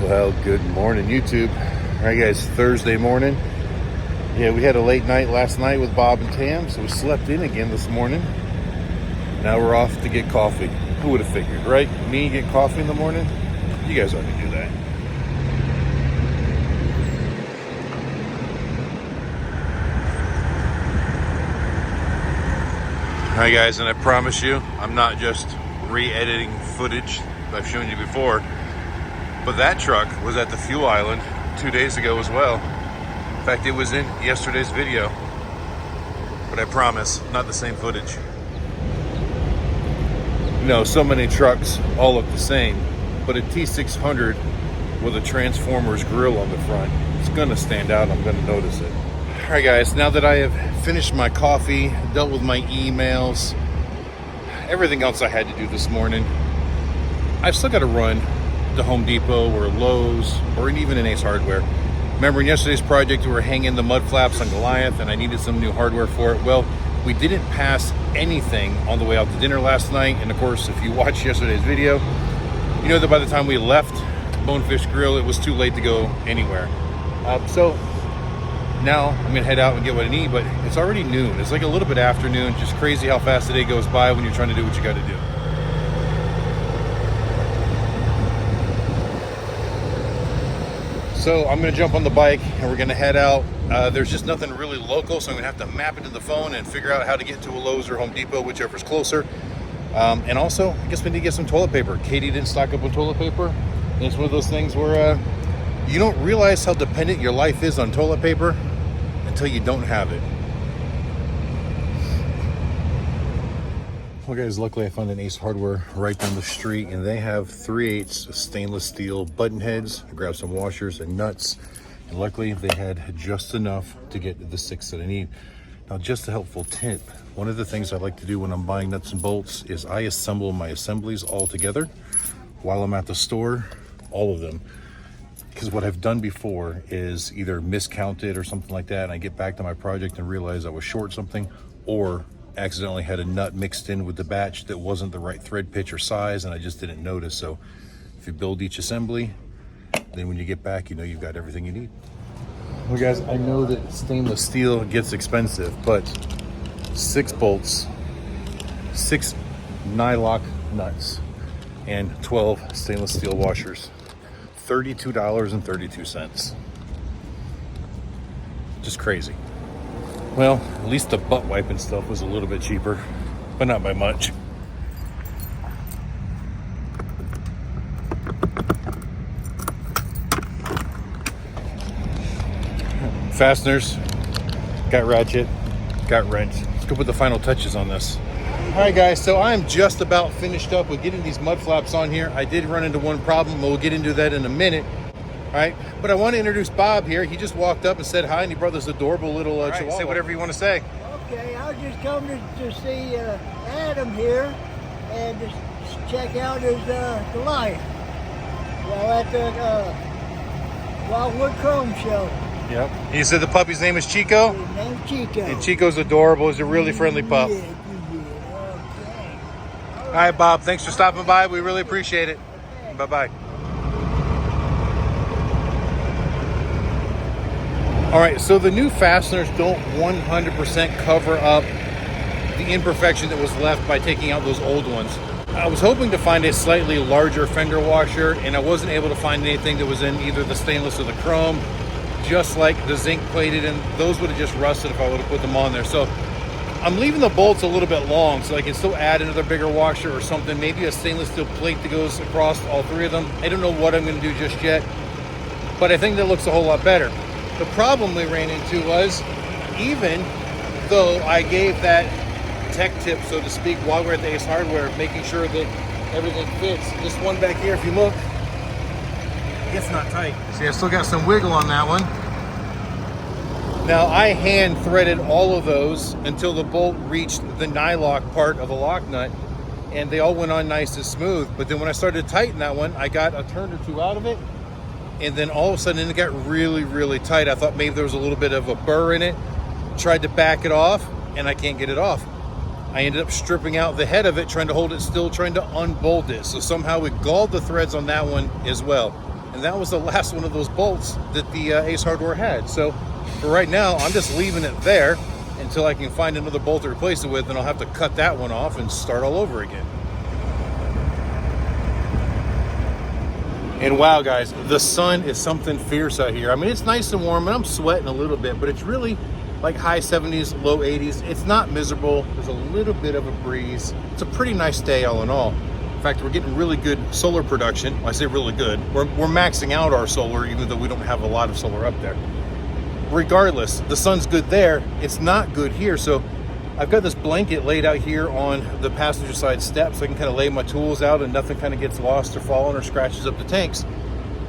Well, good morning, YouTube. All right, guys, Thursday morning. Yeah, we had a late night last night with Bob and Tam, so we slept in again this morning. Now we're off to get coffee. Who would have figured, right? Me get coffee in the morning? You guys ought to do that. All right, guys, and I promise you, I'm not just re-editing footage I've shown you before, but that truck was at the fuel island 2 days ago as well. In fact, it was in yesterday's video, but I promise, not the same footage. You know, so many trucks all look the same, but a T600 with a Transformers grill on the front, it's gonna stand out, I'm gonna notice it. All right, guys, now that I have finished my coffee, dealt with my emails, everything else I had to do this morning, I've still got to run to Home Depot or Lowe's or even an Ace Hardware. Remember in yesterday's project we were hanging the mud flaps on Goliath and I needed some new hardware for it? Well, we didn't pass anything on the way out to dinner last night, and of course if you watched yesterday's video, you know that by the time we left Bonefish Grill it was too late to go anywhere. So now I'm gonna head out and get what I need, but it's already noon. It's like a little bit afternoon. Just crazy how fast the day goes by when you're trying to do what you got to do. So I'm gonna jump on the bike and we're gonna head out. There's just nothing really local, so I'm gonna have to map into the phone and figure out how to get to a Lowe's or Home Depot, whichever's closer. And also, I guess we need to get some toilet paper. Katie didn't stock up on toilet paper. And it's one of those things where you don't realize how dependent your life is on toilet paper until you don't have it. Well, guys, luckily I found an Ace Hardware right down the street, and they have 3/8 stainless steel button heads. I grabbed some washers and nuts, and luckily they had just enough to get the 6 that I need. Now, just a helpful tip, one of the things I like to do when I'm buying nuts and bolts is I assemble my assemblies all together while I'm at the store, all of them. Because what I've done before is either miscounted or something like that, and I get back to my project and realize I was short something, or accidentally had a nut mixed in with the batch that wasn't the right thread pitch or size, and I just didn't notice. So if you build each assembly, then when you get back, you know you've got everything you need. Well, guys, I know that stainless steel gets expensive, but 6 bolts, 6 nylock nuts, and 12 stainless steel washers, $32.32. Just crazy. Well, at least the butt wiping stuff was a little bit cheaper, but not by much. Fasteners, got ratchet, got wrench. Let's go put the final touches on this. All right, guys, so I'm just about finished up with getting these mud flaps on here. I did run into one problem, but we'll get into that in a minute. All right, but I want to introduce Bob here. He just walked up and said hi, and he brought this adorable little chihuahua. Say whatever you want to say. Okay, I was just coming to see Adam here and just check out his Goliath. Well, at the Wildwood Chrome show. Yep. He said the puppy's name is Chico? His name's Chico. And Chico's adorable. He's a really friendly pup. Yeah, okay. All right, Bob, thanks for stopping by. We really appreciate it. Okay. Bye-bye. All right, so the new fasteners don't 100% cover up the imperfection that was left by taking out those old ones. I was hoping to find a slightly larger fender washer, and I wasn't able to find anything that was in either the stainless or the chrome, just like the zinc plated, and those would have just rusted if I would have put them on there. So I'm leaving the bolts a little bit long so I can still add another bigger washer or something, maybe a stainless steel plate that goes across all 3 of them. I don't know what I'm going to do just yet, but I think that looks a whole lot better. The problem we ran into was, even though I gave that tech tip, so to speak, while we're at the Ace Hardware, making sure that everything fits, this one back here, if you look, it's not tight. See, I still got some wiggle on that one. Now, I hand threaded all of those until the bolt reached the nylock part of the lock nut, and they all went on nice and smooth. But then when I started to tighten that one, I got a turn or 2 out of it, and then all of a sudden it got really, really tight. I thought maybe there was a little bit of a burr in it. Tried to back it off, and I can't get it off. I ended up stripping out the head of it, trying to hold it still, trying to unbolt it. So somehow we galled the threads on that one as well. and that was the last one of those bolts that the Ace Hardware had. So for right now, I'm just leaving it there until I can find another bolt to replace it with, and I'll have to cut that one off and start all over again. And wow, guys, the sun is something fierce out here. I mean, it's nice and warm, and I'm sweating a little bit, but it's really like high 70s, low 80s. It's not miserable. There's a little bit of a breeze. It's a pretty nice day all in all. In fact, we're getting really good solar production. Well, I say really good. We're maxing out our solar, even though we don't have a lot of solar up there. Regardless, the sun's good there. It's not good here. So I've got this blanket laid out here on the passenger side steps so I can kind of lay my tools out and nothing kind of gets lost or fallen or scratches up the tanks.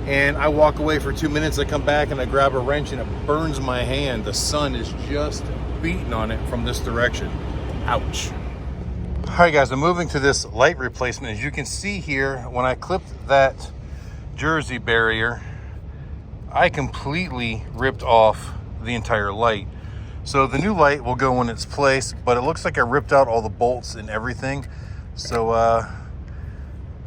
And I walk away for 2 minutes, I come back and I grab a wrench and it burns my hand. The sun is just beating on it from this direction. Ouch. All right, guys, I'm moving to this light replacement. As you can see here, when I clipped that jersey barrier, I completely ripped off the entire light. So the new light will go in its place, but it looks like I ripped out all the bolts and everything. So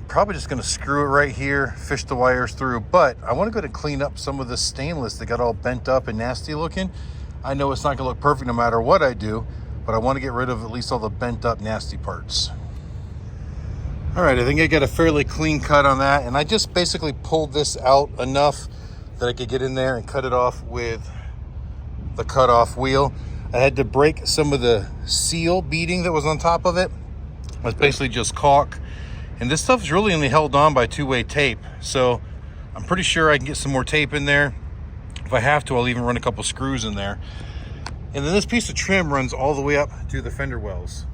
probably just gonna screw it right here, fish the wires through, but I wanna go to clean up some of the stainless that got all bent up and nasty looking. I know it's not gonna look perfect no matter what I do, but I wanna get rid of at least all the bent up nasty parts. All right, I think I got a fairly clean cut on that, and I just basically pulled this out enough that I could get in there and cut it off with the cutoff wheel. I had to break some of the seal beading that was on top of it. It was basically just caulk. And this stuff is really only held on by two-way tape. So I'm pretty sure I can get some more tape in there. If I have to, I'll even run a couple screws in there. And then this piece of trim runs all the way up to the fender wells.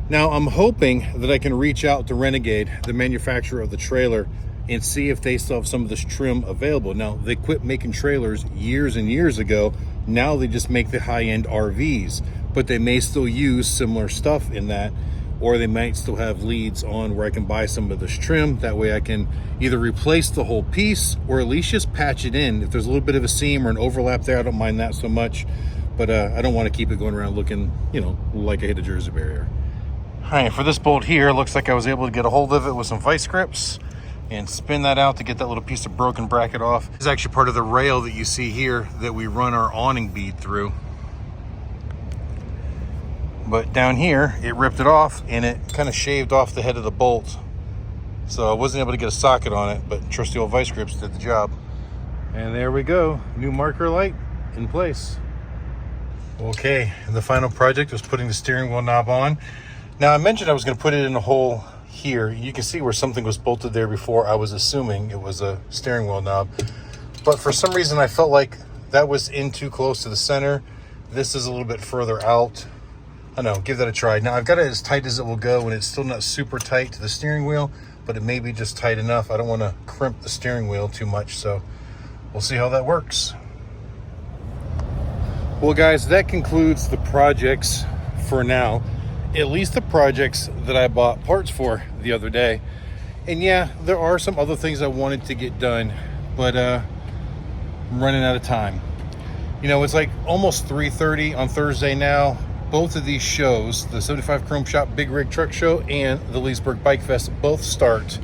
Now I'm hoping that I can reach out to Renegade, the manufacturer of the trailer, and see if they still have some of this trim available. Now, they quit making trailers years and years ago. Now they just make the high-end RVs, but they may still use similar stuff in that, or they might still have leads on where I can buy some of this trim. That way I can either replace the whole piece or at least just patch it in. If there's a little bit of a seam or an overlap there, I don't mind that so much, but I don't want to keep it going around looking, you know, like I hit a jersey barrier. All right, for this bolt here, it looks like I was able to get a hold of it with some vice grips and spin that out to get that little piece of broken bracket off. This is actually part of the rail that you see here that we run our awning bead through. But down here, it ripped it off and it kind of shaved off the head of the bolt. So I wasn't able to get a socket on it, but trusty old vice grips did the job. And there we go, new marker light in place. Okay, and the final project was putting the steering wheel knob on. Now I mentioned I was gonna put it in a hole here. You can see where something was bolted there before. I was assuming it was a steering wheel knob, but for some reason I felt like that was in too close to the center. This is a little bit further out. I don't know, give that a try. Now I've got it as tight as it will go, and it's still not super tight to the steering wheel, but it may be just tight enough. I don't want to crimp the steering wheel too much, so we'll see how that works. Well guys, that concludes the projects for now. At least the projects that I bought parts for the other day. And yeah, there are some other things I wanted to get done, but I'm running out of time. You know, it's like almost 3:30 on Thursday now. Both of these shows, the 75 Chrome Shop Big Rig Truck Show and the Leesburg Bike Fest, both start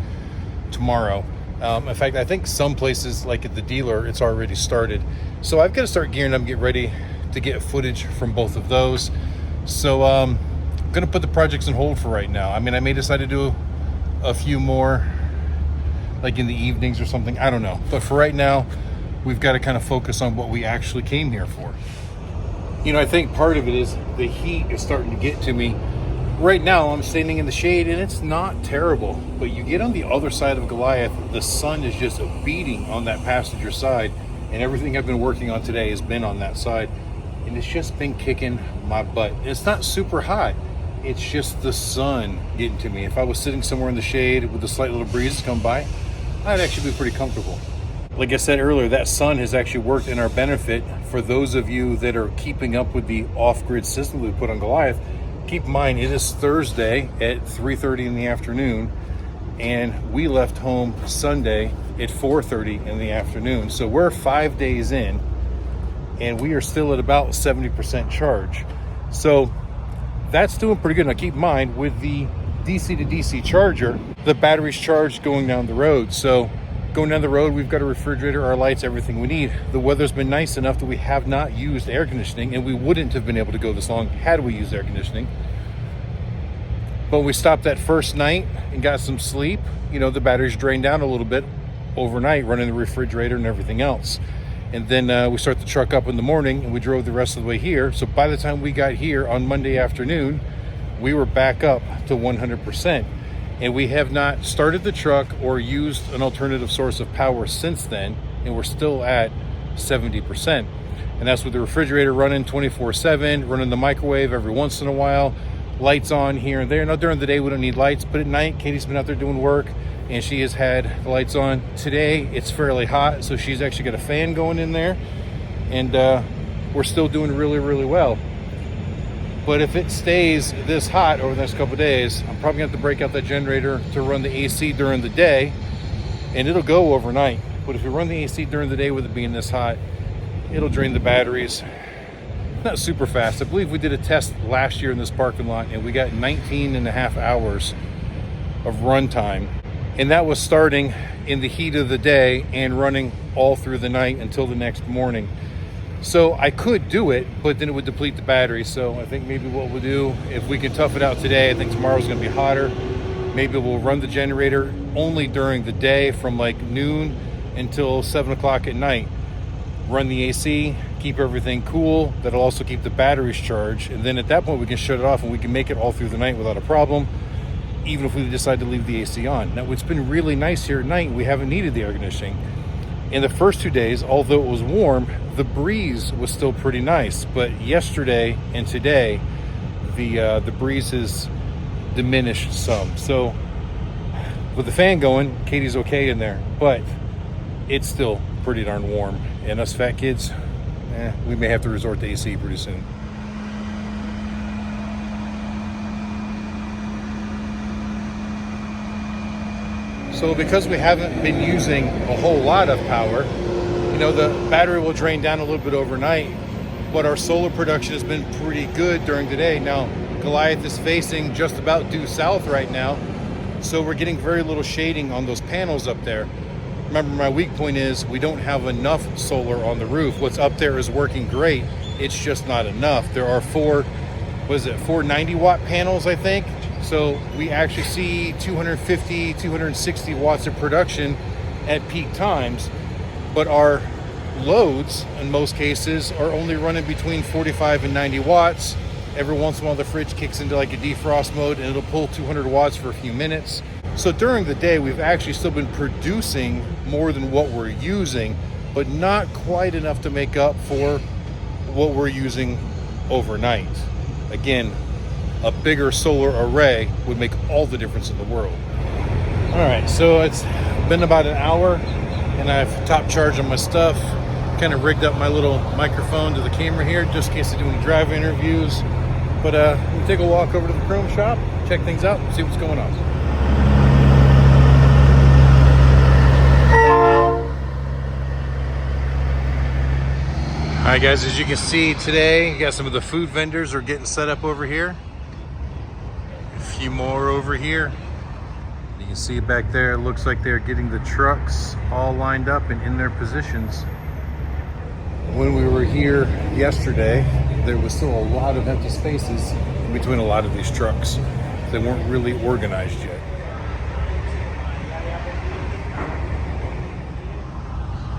tomorrow. In fact, I think some places, like at the dealer, it's already started. So I've got to start gearing up and get ready to get footage from both of those. So I'm gonna put the projects on hold for right now. I mean, I may decide to do a few more like in the evenings or something, I don't know. But for right now, we've got to kind of focus on what we actually came here for. You know, I think part of it is the heat is starting to get to me. Right now, I'm standing in the shade and it's not terrible, but you get on the other side of Goliath, the sun is just beating on that passenger side, and everything I've been working on today has been on that side, and it's just been kicking my butt. It's not super hot. It's just the sun getting to me. If I was sitting somewhere in the shade with a slight little breeze come by, I'd actually be pretty comfortable. Like I said earlier, that sun has actually worked in our benefit. For those of you that are keeping up with the off-grid system we put on Goliath, keep in mind it is Thursday at 3:30 in the afternoon, and we left home Sunday at 4:30 in the afternoon. So we're 5 days in, and we are still at about 70% charge. So that's doing pretty good. Now keep in mind, with the DC to DC charger, the battery's charged going down the road. So Going down the road, we've got a refrigerator, our lights, everything we need. The weather's been nice enough that we have not used air conditioning, and we wouldn't have been able to go this long had we used air conditioning. But we stopped that first night and got some sleep. You know, the batteries drained down a little bit overnight, running the refrigerator and everything else. And then we start the truck up in the morning, and we drove the rest of the way here. So by the time we got here on Monday afternoon, we were back up to 100%. And we have not started the truck or used an alternative source of power since then, and we're still at 70%. And that's with the refrigerator running 24/7, running the microwave every once in a while, lights on here and there. Now during the day we don't need lights, but at night Katie's been out there doing work, and she has had the lights on. Today it's fairly hot, so she's actually got a fan going in there, and we're still doing really, really well. But if it stays this hot over the next couple of days, I'm probably gonna have to break out that generator to run the AC during the day, and it'll go overnight. But if we run the AC during the day with it being this hot, it'll drain the batteries. Not super fast. I believe we did a test last year in this parking lot, and we got 19 and a half hours of run time. And that was starting in the heat of the day and running all through the night until the next morning. So I could do it, but then it would deplete the battery. So I think maybe what we'll do, if we can tough it out today, I think tomorrow's gonna be hotter. Maybe we'll run the generator only during the day from like noon until 7 o'clock at night. Run the AC, keep everything cool. That'll also keep the batteries charged. And then at that point we can shut it off and we can make it all through the night without a problem, even if we decide to leave the AC on. Now it's been really nice here at night. We haven't needed the air conditioning. In the first 2 days, although it was warm, the breeze was still pretty nice. But yesterday and today, the breeze has diminished some. So with the fan going, Katie's okay in there, but it's still pretty darn warm. And us fat kids, we may have to resort to AC pretty soon. So because we haven't been using a whole lot of power, you know, the battery will drain down a little bit overnight, but our solar production has been pretty good during the day. Now, Goliath is facing just about due south right now, so we're getting very little shading on those panels up there. Remember, my weak point is we don't have enough solar on the roof. What's up there is working great. It's just not enough. There are 490 watt panels, I think. So we actually see 250, 260 watts of production at peak times, but our loads in most cases are only running between 45 and 90 watts. Every once in a while the fridge kicks into like a defrost mode and it'll pull 200 watts for a few minutes. So during the day we've actually still been producing more than what we're using, but not quite enough to make up for what we're using overnight. Again, a bigger solar array would make all the difference in the world. All right, so it's been about an hour and I've top charged on my stuff, kind of rigged up my little microphone to the camera here just in case I do any drive interviews. But we'll take a walk over to the chrome shop, check things out, see what's going on. All right, guys, as you can see today, you got some of the food vendors are getting set up over here. A few more over here. You can see back there, it looks like they're getting the trucks all lined up and in their positions. When we were here yesterday, there was still a lot of empty spaces in between a lot of these trucks. They weren't really organized yet.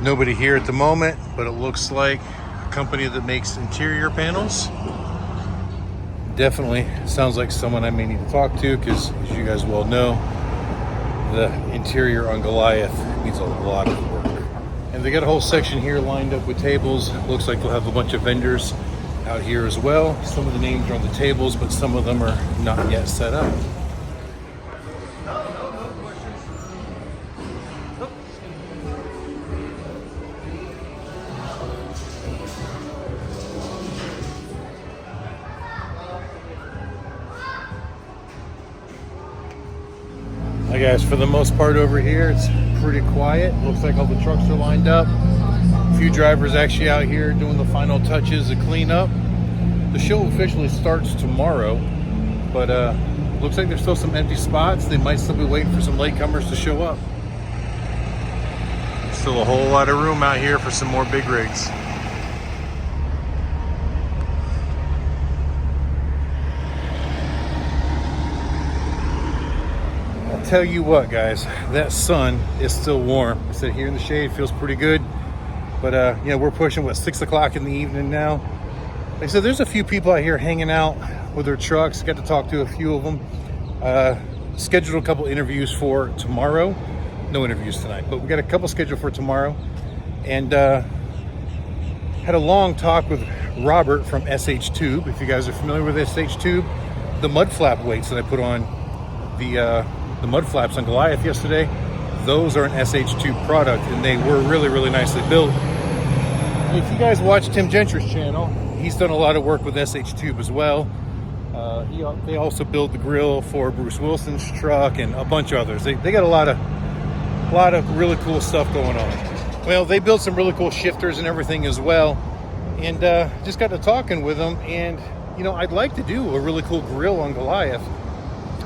Nobody here at the moment, but it looks like a company that makes interior panels. Definitely sounds like someone I may need to talk to, because as you guys well know, the interior on Goliath needs a lot of work. And they got a whole section here lined up with tables. Looks like they'll have a bunch of vendors out here as well. Some of the names are on the tables, but some of them are not yet set up. Hi guys, for the most part over here, it's pretty quiet. Looks like all the trucks are lined up. A few drivers actually out here doing the final touches of cleanup. The show officially starts tomorrow, but looks like there's still some empty spots. They might still be waiting for some latecomers to show up. Still a whole lot of room out here for some more big rigs. I'll tell you what, guys, that sun is still warm. I said here in the shade, feels pretty good. But you know, we're pushing, what, 6 o'clock in the evening now. Like I said, there's a few people out here hanging out with their trucks. Got to talk to a few of them. Scheduled a couple interviews for tomorrow. No interviews tonight, but we got a couple scheduled for tomorrow. And had a long talk with Robert from SH Tube. If you guys are familiar with SH Tube, the mud flap weights that I put on the mud flaps on Goliath yesterday, those are an SH Tube product, and they were really, really nicely built. If you guys watch Tim Gentry's channel, he's done a lot of work with SH Tube as well. They also build the grill for Bruce Wilson's truck and a bunch of others. They got a lot of really cool stuff going on. Well, they built some really cool shifters and everything as well. And just got to talking with them, and you know, I'd like to do a really cool grill on Goliath,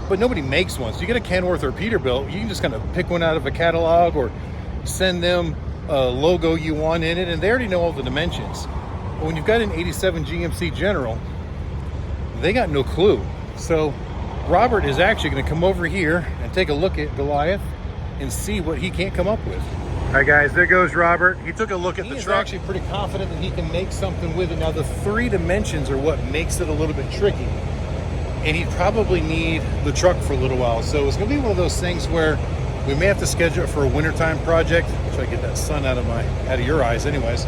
but nobody makes one. So you get a Kenworth or a Peterbilt, you can just kind of pick one out of a catalog or send them a logo you want in it, and they already know all the dimensions. But when you've got an 87 GMC General, they got no clue. So Robert is actually going to come over here and take a look at Goliath and see what he can't come up with. All right, guys, there goes Robert. He took a look at the truck. He's actually pretty confident that he can make something with it. Now, the 3 dimensions are what makes it a little bit tricky. And he'd probably need the truck for a little while. So it's going to be one of those things where we may have to schedule it for a wintertime project. Try to get that sun out of your eyes anyways.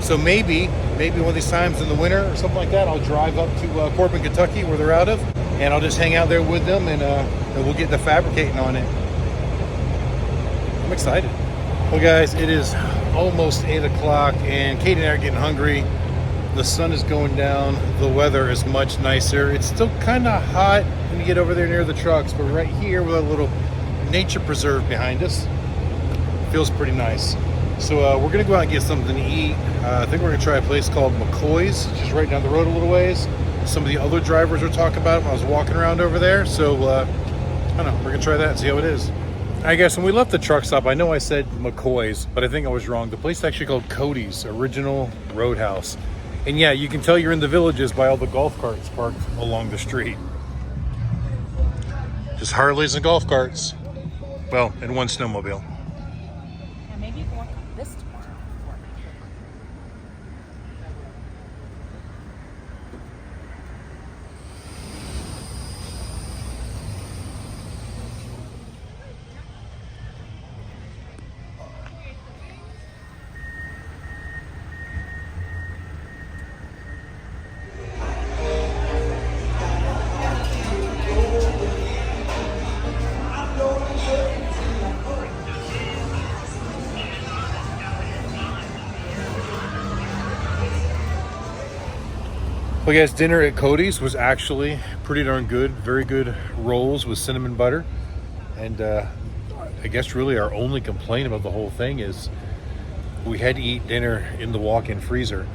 So maybe one of these times in the winter or something like that, I'll drive up to Corbin, Kentucky, where they're out of, and I'll just hang out there with them, and we'll get the fabricating on it. I'm excited. Well, guys, it is almost 8 o'clock, and Kate and I are getting hungry. The sun is going down. The weather is much nicer. It's still kind of hot when you get over there near the trucks, but right here with a little nature preserve behind us, feels pretty nice. So we're gonna go out and get something to eat. I think we're gonna try a place called McCoy's, just right down the road a little ways. Some of the other drivers were talking about it when I was walking around over there. So I don't know, we're gonna try that and see how it is. I guess when we left the truck stop, I know I said McCoy's, but I think I was wrong. The place is actually called Cody's Original Roadhouse. And yeah, you can tell you're in the Villages by all the golf carts parked along the street. Just Harleys and golf carts. Well, and one snowmobile. Yeah, maybe you can work on this tomorrow. Well, guys, dinner at Cody's was actually pretty darn good. Very good rolls with cinnamon butter. And I guess really our only complaint about the whole thing is we had to eat dinner in the walk-in freezer.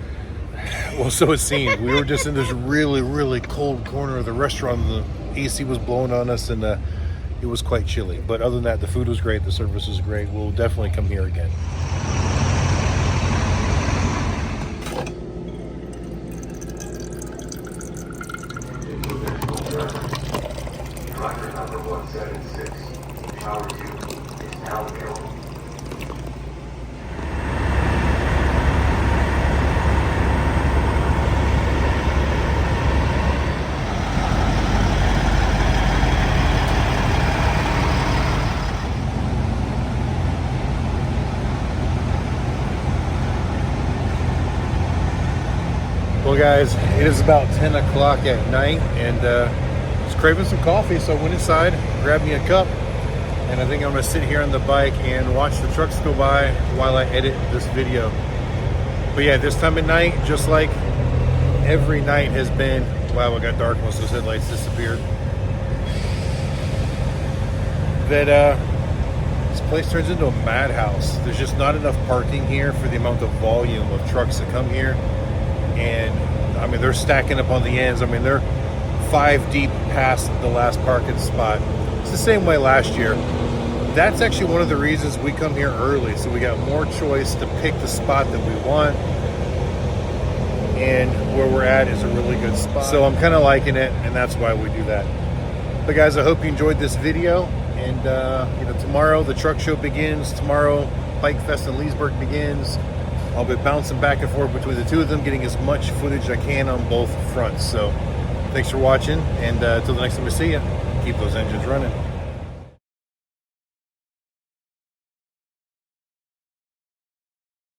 Well, so it seemed. We were just in this really, really cold corner of the restaurant. The AC was blowing on us, and it was quite chilly. But other than that, the food was great. The service was great. We'll definitely come here again. Well, guys, it is about 10 o'clock at night, and just craving some coffee, so I went inside, grabbed me a cup, and I think I'm going to sit here on the bike and watch the trucks go by while I edit this video. But yeah, this time of night, just like every night has been, wow, it got dark once those headlights disappeared, that this place turns into a madhouse. There's just not enough parking here for the amount of volume of trucks that come here. And I mean, they're stacking up on the ends. I mean, they're 5 deep past the last parking spot. It's the same way last year. that's actually one of the reasons we come here early, so we got more choice to pick the spot that we want, and where we're at is a really good spot. So I'm kind of liking it, and that's why we do that. But guys, I hope you enjoyed this video, and you know, tomorrow the truck show begins. Tomorrow Bike Fest in Leesburg begins. I'll be bouncing back and forth between the two of them, getting as much footage I can on both fronts. So thanks for watching, and until the next time we see you, keep those engines running.